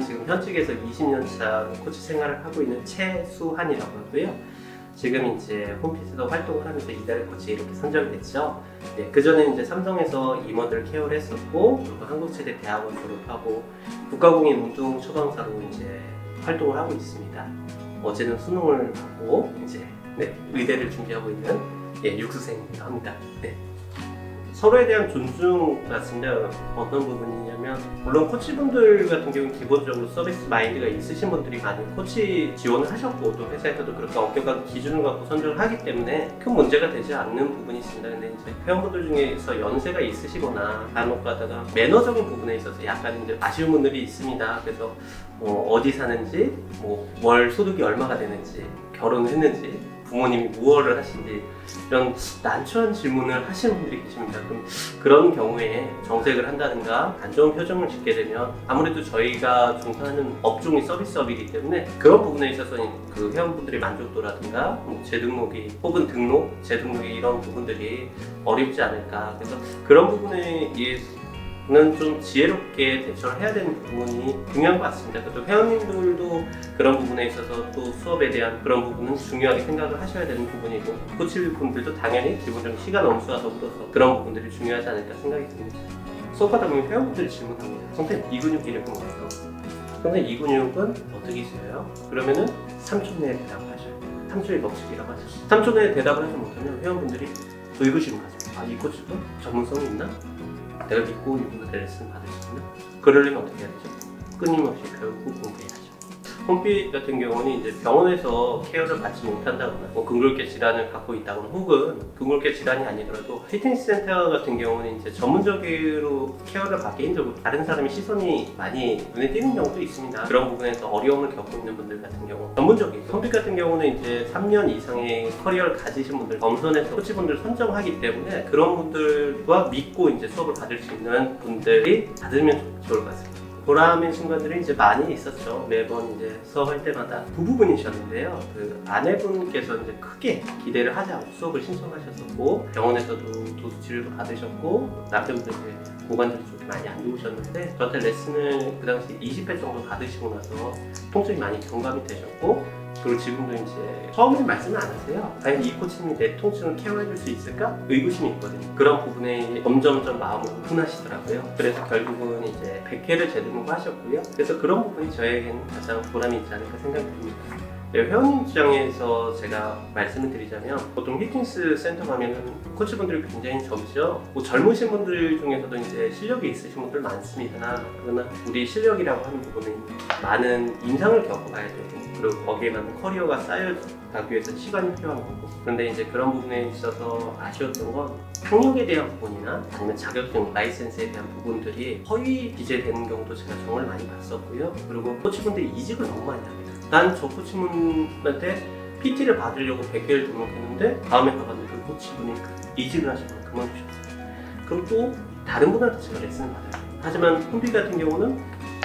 지금 현직에서 20년차 코치 생활을 하고 있는 최수한이라고 하고요. 지금 이제 홈피스도 활동을 하면서 이달의 코치 이렇게 선정이 됐죠. 네, 그 전에 이제 삼성에서 임원들 케어를 했었고, 그리고 한국체대 대학원 졸업하고 국가공인 운동 처방사로 이제 활동을 하고 있습니다. 어제는 수능을 받고 이제 의대를 준비하고 있는 육수생이기도 합니다. 네. 서로에 대한 존중 같은데 어떤 부분이냐면, 물론 코치분들 같은 경우는 기본적으로 서비스 마인드가 있으신 분들이 많이 코치 지원을 하셨고, 또 회사에서도 그렇게 엄격한 기준을 갖고 선정을 하기 때문에 큰 문제가 되지 않는 부분이 있습니다. 근데 이제 회원분들 중에서 연세가 있으시거나 간혹 가다가 매너적인 부분에 있어서 약간 이제 아쉬운 분들이 있습니다. 그래서 어디 사는지, 월 소득이 얼마가 되는지, 결혼을 했는지, 부모님이 무엇을 하신지 이런 난처한 질문을 하시는 분들이 계십니다. 그럼 그런 경우에 정색을 한다든가 안 좋은 표정을 짓게 되면, 아무래도 저희가 종사하는 업종이 서비스업이기 때문에 그런 부분에 있어서 그 회원분들의 만족도라든가 재등록이 혹은 등록, 재등록이 이런 부분들이 어렵지 않을까. 그래서 그런 부분에 는 좀 지혜롭게 대처를 해야 되는 부분이 중요한 것 같습니다. 그래서 회원님들도 그런 부분에 있어서 또 수업에 대한 그런 부분은 중요하게 생각을 하셔야 되는 부분이고, 코치분들도 당연히 기본적인 시간 엄수와 더불어서 그런 부분들이 중요하지 않을까 생각이 듭니다. 수업하다 보면 회원분들이 질문합니다. 선생님, 이 근육 이름은 뭐예요? 선생님, 이 근육은 어떻게 있어요? 그러면은 3초 내에 대답을 하셔야 돼요. 3초의 법칙이라고 하죠. 3초 내에 대답을 하지 못하면 회원분들이 의구심을 가집니다. 이 코치도 전문성이 있나? 내가 믿고 이분들 레슨 받을 수 있나? 그러려면 어떻게 해야 되죠? 끊임없이 배우고 공부해야죠. 홈피 같은 경우는 이제 병원에서 케어를 받지 못한다거나 근골격 질환을 갖고 있다거나, 혹은 근골격 질환이 아니더라도 피트니스 센터 같은 경우는 이제 전문적으로 케어를 받기 힘들고 다른 사람의 시선이 많이 눈에 띄는 경우도 있습니다. 그런 부분에서 어려움을 겪고 있는 분들 같은 경우, 전문적인 홈피 같은 경우는 이제 3년 이상의 커리어를 가지신 분들, 검선에서 코치분들 선정하기 때문에 그런 분들과 믿고 이제 수업을 받을 수 있는 분들이 받으면 좋을 것 같습니다. 보람의 순간들이 이제 많이 있었죠. 매번 이제 수업할 때마다 부부분이셨는데요. 그 아내분께서 이제 크게 기대를 하지 않고 수업을 신청하셨었고, 병원에서도 도수 치료도 받으셨고, 남편분도 이제 고관절이 좀 많이 안 좋으셨는데, 저한테 레슨을 그 당시 20회 정도 받으시고 나서 통증이 많이 경감이 되셨고, 그리고 지금도 이제 처음에는 말씀을 안 하세요. 과연 이 코치님이 내 통증을 케어해줄 수 있을까? 의구심이 있거든요. 그런 부분에 점점점 마음을 오픈하시더라고요. 그래서 결국은 이제 100회를 재등록하셨고요. 그래서 그런 부분이 저에게는 가장 보람이 있지 않을까 생각이 듭니다. 회원님 입장에서 제가 말씀을 드리자면, 보통 피트니스 센터 가면은 코치분들이 굉장히 적으죠. 젊으신 분들 중에서도 이제 실력이 있으신 분들 많습니다. 그러나 우리 실력이라고 하는 부분은 많은 임상을 겪어가야 되고, 그리고 거기에 맞는 커리어가 쌓여가기 위해서 시간이 필요한 거고, 그런데 이제 그런 부분에 있어서 아쉬웠던 건 학력에 대한 부분이나 아니면 자격증, 라이센스에 대한 부분들이 허위 기재되는 경우도 제가 정말 많이 봤었고요. 그리고 코치분들이 이직을 너무 많이 합니다. 난 저 코치분한테 PT를 받으려고 100개를 등록했는데 다음에 가봤는데 그 코치분이 이직을 하시거나 그만두셨어요. 그럼 또 다른 분한테 제가 레슨을 받아요. 하지만 홈피 같은 경우는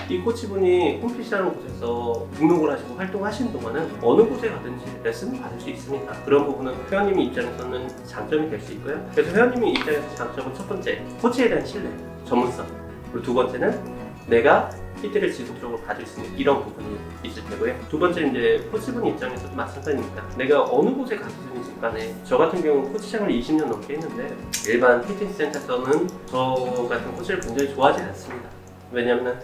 이 코치분이 홈피시라는 곳에서 등록을 하시고 활동하시는 동안은 어느 곳에 가든지 레슨을 받을 수 있습니다. 그런 부분은 회원님 입장에서는 장점이 될 수 있고요. 그래서 회원님 입장에서 장점은 첫 번째, 코치에 대한 신뢰, 전문성. 그리고 두 번째는 내가 PT를 지속적으로 받을 수 있는 이런 부분이 있을 테고요. 두 번째는 이제 코치분 입장에서도 마찬가지입니다. 내가 어느 곳에 가든지 간에, 저 같은 경우는 코치 생활을 20년 넘게 했는데 일반 피트니스 센터에서는 저 같은 코치를 굉장히 좋아하지 않습니다. 왜냐하면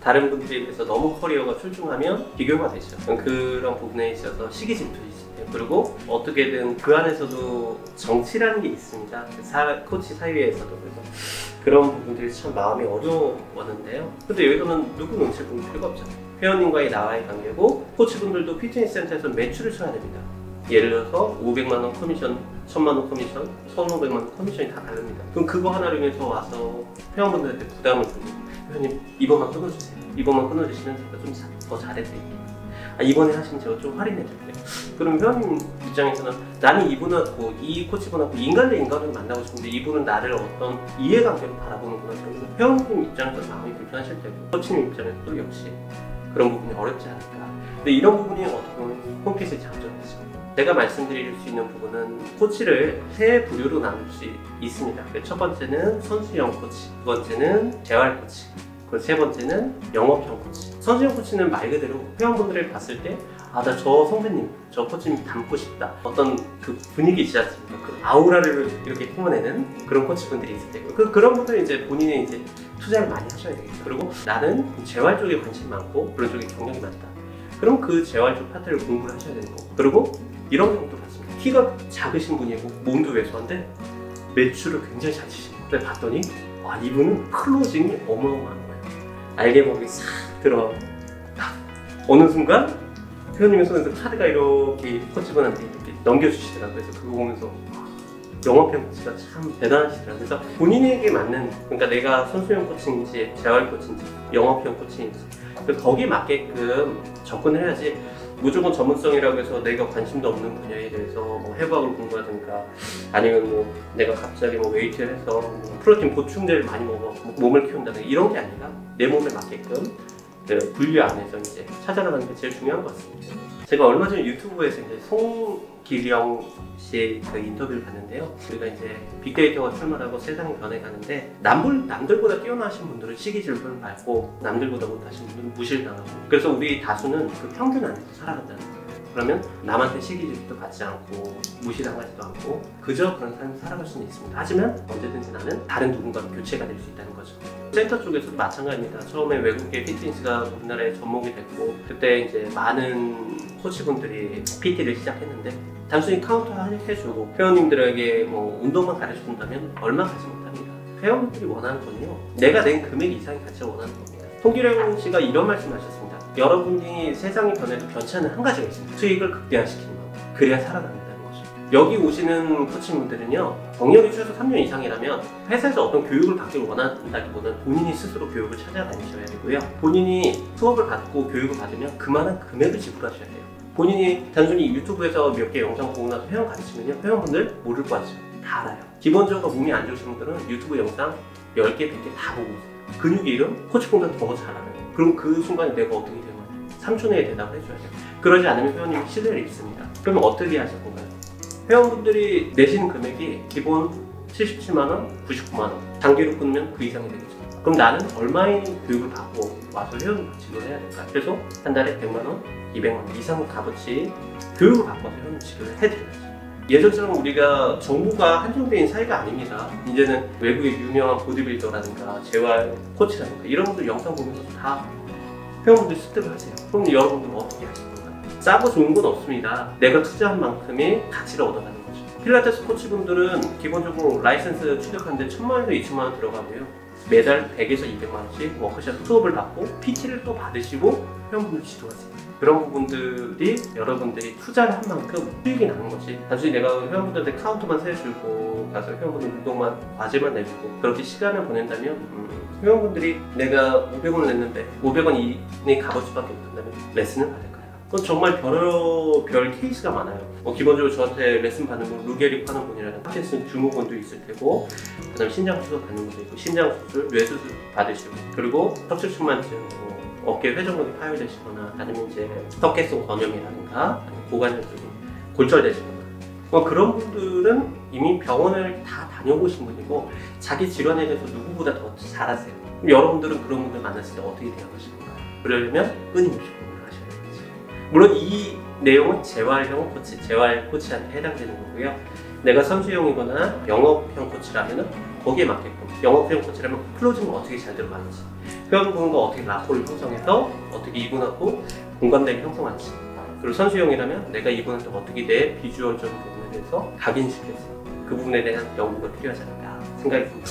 다른 분들에 비해서 너무 커리어가 출중하면 비교가 되죠. 그런 부분에 있어서 시기 질투 있어요. 그리고 어떻게든 그 안에서도 정치라는 게 있습니다. 코치 사이에서도. 그래서 그런 부분들이 참 마음이 어려웠는데요. 근데 여기서는 누구 눈치를 볼 필요가 없잖아요. 회원님과의 나와의 관계고, 코치분들도 피트니스 센터에서 매출을 쳐야 됩니다. 예를 들어서 500만 원 커미션, 1000만 원 커미션, 1500만 원 커미션이 다 다릅니다. 그럼 그거 하나를 위해서 와서 회원분들한테 부담을 주고, 회원님 이번만 끊어주세요. 이번만 끊어주시면 제가 좀 더 잘해드릴게요. 이번에 하시면 제가 좀 할인해드릴게요. 그럼 회원님 입장에서는 나는 이분하고 이 코치분하고 인간 대 인간으로 만나고 싶은데 이분은 나를 어떤 이해관계로 바라보는구나. 그래서 회원님 입장에서 마음이 불편하실 테고, 코치님 입장에서도 역시 그런 부분이 어렵지 않을까. 근데 이런 부분이 어떻게 보면 홈피스의 장점이죠. 제가 말씀드릴 수 있는 부분은 코치를 세 부류로 나눌 수 있습니다. 첫 번째는 선수형 코치, 두 번째는 재활 코치, 그리고 세 번째는 영업형 코치. 선수형 코치는 말 그대로 회원분들을 봤을 때 아, 나 저 선배님, 저 코치님 닮고 싶다. 어떤 그 분위기 있지 않습니까? 그 아우라를 이렇게 뿜어내는 그런 코치분들이 있을 테고 그런 분들은 이제 본인의 이제 투자를 많이 하셔야 되겠죠. 그리고 나는 재활 쪽에 관심이 많고 그런 쪽에 경력이 많다. 그럼 그 재활 쪽 파트를 공부를 하셔야 되는 거고 그리고 이런 경우도 봤습니다. 키가 작으신 분이고 몸도 왜소한데 매출을 굉장히 잘 치시는 거예요. 그래서 봤더니 와, 이분은 클로징이 어마어마한 거예요. 알게모르게 싹 들어가고 딱 어느 순간 회원님의 손에서 카드가 이렇게 코치분한테 이렇게 넘겨주시더라고요. 그래서 그거 보면서 영업형 코치가 참 대단하시더라고요. 그래서 본인에게 맞는, 그러니까 내가 선수형 코치인지 재활 코치인지 영업형 코치인지 그래서 거기에 맞게끔 접근을 해야지 무조건 전문성이라고 해서 내가 관심도 없는 분야에 대해서 뭐 해부학을 공부하든가 아니면 뭐 내가 갑자기 뭐 웨이트를 해서 뭐 프로틴 보충제를 많이 먹어 몸을 키운다든가 이런 게 아니라 내 몸에 맞게끔 그 분류 안에서 이제 찾아나가는 게 제일 중요한 것 같습니다. 제가 얼마 전에 유튜브에서 이제 송기령 씨의 그 인터뷰를 봤는데요. 우리가 이제 빅데이터가 출몰하고 세상이 변해가는데 남들보다 뛰어나신 분들은 시기질문을 밟고 남들보다 못하신 분들은 무시를 당하고 그래서 우리 다수는 그 평균 안에서 살아간다는 거예요. 그러면 남한테 시기질도 받지 않고 무시당하지도 않고 그저 그런 삶을 살아갈 수는 있습니다. 하지만 언제든지 나는 다른 누군가로 교체가 될 수 있다는 거죠. 센터 쪽에서도 마찬가지입니다. 처음에 외국의 피트니스가 우리나라에 접목이 됐고 그때 이제 많은 코치분들이 PT를 시작했는데 단순히 카운터 해주고 회원님들에게 뭐 운동만 가르쳐준다면 얼마 가지 못합니다. 회원분들이 원하는 건요, 내가 낸 금액 이상의 가치를 원하는 겁니다. 송기령 씨가 이런 말씀을 하셨습니다. 여러분이 세상이 변해도 변치 않는 한 가지가 있습니다. 수익을 극대화시키는 거. 그래야 살아남는다는 거죠. 여기 오시는 코치분들은요, 경력이 최소 3년 이상이라면 회사에서 어떤 교육을 받기를 원한다기보다는 본인이 스스로 교육을 찾아다니셔야 되고요. 본인이 수업을 받고 교육을 받으면 그만한 금액을 지불하셔야 돼요. 본인이 단순히 유튜브에서 몇 개 영상 보고 나서 회원 가르치면요, 회원분들 모를 거 같죠? 다 알아요. 기본적으로 몸이 안 좋으신 분들은 유튜브 영상 10개, 100개 다 보고 있어요. 근육 이름, 코치보다 더 잘 알아요. 그럼 그 순간에 내가 어떻게 되는 거예요? 3초 내에 대답을 해줘야 돼요. 그러지 않으면 회원님이 신뢰를 잃습니다. 그러면 어떻게 하실 건가요? 회원분들이 내시는 금액이 기본 77만원, 99만원 장기로 끊으면 그 이상이 되겠죠. 그럼 나는 얼마의 교육을 받고 와서 회원을 지도를 해야 될까? 그래서 한 달에 100만원, 200만원 이상 값어치 교육을 받고 와서 회원을 지도를 해드려야죠. 예전처럼 우리가 정부가 한정된 사회가 아닙니다. 이제는 외국의 유명한 보디빌더라든가 재활 코치라든가 이런 분들 영상 보면서 다 회원분들 습득을 하세요. 그럼 여러분들은 어떻게 하실 건가요? 싸고 좋은 건 없습니다. 내가 투자한 만큼의 가치를 얻어가는 거죠. 필라테스 코치분들은 기본적으로 라이센스 취득하는데 1,000만원에서 2,000만원 들어가고요. 매달 100에서 200만원씩 워크숍 수업을 받고 PT를 또 받으시고 회원분들 지도하세요. 그런 부분들이 여러분들이 투자를 한 만큼 수익이 나는 거지. 단순히 내가 회원분들한테 카운트만 세주고 가서 회원분들 운동만 과제만 내주고 그렇게 시간을 보낸다면 회원분들이 내가 500원을 냈는데 500원 이내 값어치밖에 못한다면 레슨을 받을까요? 그건 정말 별의별 케이스가 많아요. 기본적으로 저한테 레슨 받는 분, 루게릭 하는 분이라든가 팟캐스트 주무원도 있을 테고 그 다음에 신장수술 받는 분도 있고 신장수술, 뇌수술 받으시고 그리고 척추측만증 어깨 회전근이 파열되시거나 아니면 이제 턱개성 건염이라든가 고관절적인 골절되시거나 그런 분들은 이미 병원을 다 다녀보신 분이고 자기 질환에 대해서 누구보다 더 잘 아세요. 그럼 여러분들은 그런 분들 만났을 때 어떻게 대응하실 건가요? 그러려면 끊임없이 공부를 하셔야 되겠죠. 물론 이 내용은 재활형 코치, 재활 코치한테 해당되는 거고요. 내가 선수형이거나 영업형 코치라면 거기에 맞게끔 영업형 코치라면 클로징을 어떻게 잘 들어가는지 회원분과 어떻게 라포를 형성해서 어떻게 이분하고 공감대를 형성하는지 그리고 선수형이라면 내가 이분한테 어떻게 내 비주얼적인 부분에 대해서 각인시켜서 그 부분에 대한 연구가 필요하지 않을까 생각이 듭니다.